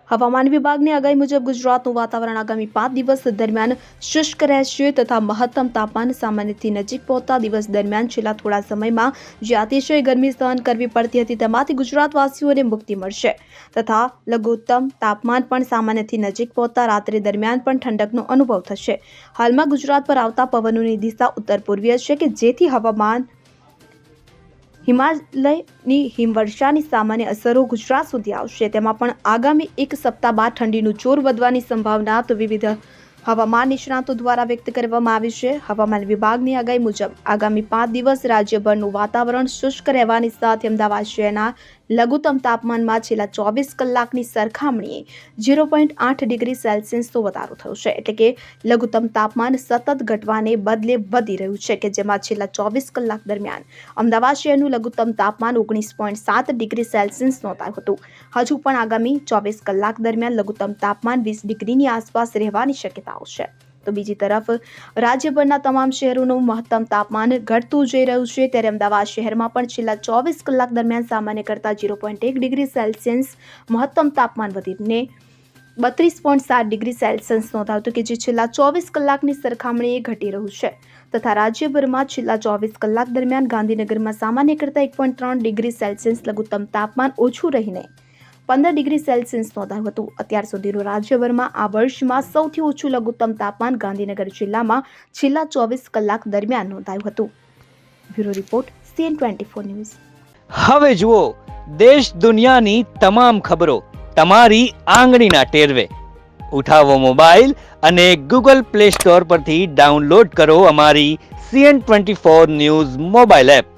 હવામાન વિભાગની આગાહી મુજબ ગુજરાતનું વાતાવરણ આગામી 5 દિવસ દરમિયાન શુષ્ક રહેશે તથા મહત્તમ તાપમાન સામાન્યથી નજીક પહોંચતા દિવસ દરમિયાન છેલ્લા થોડા સમયમાં જે અતિશય ગરમી સહન કરવી પડતી હતી તેમાંથી ગુજરાતવાસીઓને મુક્તિ મળશે તથા લઘુત્તમ તાપમાન પણ સામાન્યથી નજીક પહોંચતા રાત્રિ દરમિયાન પણ ઠંડકનો અનુભવ થશે। હાલમાં ગુજરાત પર આવતા પવનોની દિશા ઉત્તર પૂર્વીય છે કે જેથી હવામાન હિમાલયની હિમવર્ષાની સામાન્ય અસરો ગુજરાત સુધી આવશે। તેમાં પણ આગામી એક સપ્તાહ બાદ ઠંડીનું જોર વધવાની સંભાવના તો વિવિધ હવામાન નિષ્ણાતો દ્વારા વ્યક્ત કરવામાં આવી છે। હવામાન વિભાગની આગાહી મુજબ આગામી 5 દિવસ રાજ્યભરનું વાતાવરણ શુષ્ક રહેવાની સાથે અમદાવાદ શહેરના લઘુત્તમ તાપમાનમાં છેલ્લા 24 કલાકની સરખામણીએ 0.8 ડિગ્રી સેલ્સિયસનો વધારો થયો છે। એટલે કે લઘુત્તમ તાપમાન સતત ઘટવાને બદલે વધી રહ્યું છે કે જેમાં છેલ્લા 24 કલાક દરમિયાન અમદાવાદ શહેરનું લઘુત્તમ તાપમાન 19.7 ડિગ્રી સેલ્સિયસ નોંધાયું હતું। હજુ પણ આગામી 24 કલાક દરમિયાન લઘુત્તમ તાપમાન 20 ડિગ્રીની આસપાસ રહેવાની શક્યતાઓ છે। તો બીજી તરફ રાજ્યભરના તમામ શહેરોનું મહત્તમ તાપમાન ઘટતું જઈ રહ્યું છે ત્યારે અમદાવાદ શહેરમાં પણ છેલ્લા 24 કલાક દરમિયાન સામાન્ય કરતાં 0.1 ડિગ્રી સેલ્સિયસ મહત્તમ તાપમાન વધીને 32.7 ડિગ્રી સેલ્સિયસ નોંધાયું હતું કે જે છેલ્લા 24 કલાકની સરખામણીએ ઘટી રહ્યું છે તથા રાજ્યભરમાં છેલ્લા 24 કલાક દરમિયાન ગાંધીનગરમાં સામાન્ય કરતાં 1.3 ડિગ્રી સેલ્સિયસ લઘુત્તમ તાપમાન ઓછું રહીને 15 ડિગ્રી સેલ્સિયસ નોંધાયું હતું। અત્યાર સુધીનું રાજ્યભરમાં આ વર્ષમાં સૌથી ઓછું લઘુત્તમ તાપમાન ગાંધીનગર જિલ્લામાં છેલ્લા 24 કલાક દરમિયાન નોંધાયું હતું। Bureau report CN24 news. હવે જુઓ દેશ દુનિયાની તમામ ખબરો તમારી આંગળીના ટેરવે। ઉઠાવો મોબાઈલ અને ગૂગલ પ્લે સ્ટોર પરથી ડાઉનલોડ કરો અમારી CN24 ન્યૂઝ મોબાઈલ એપ।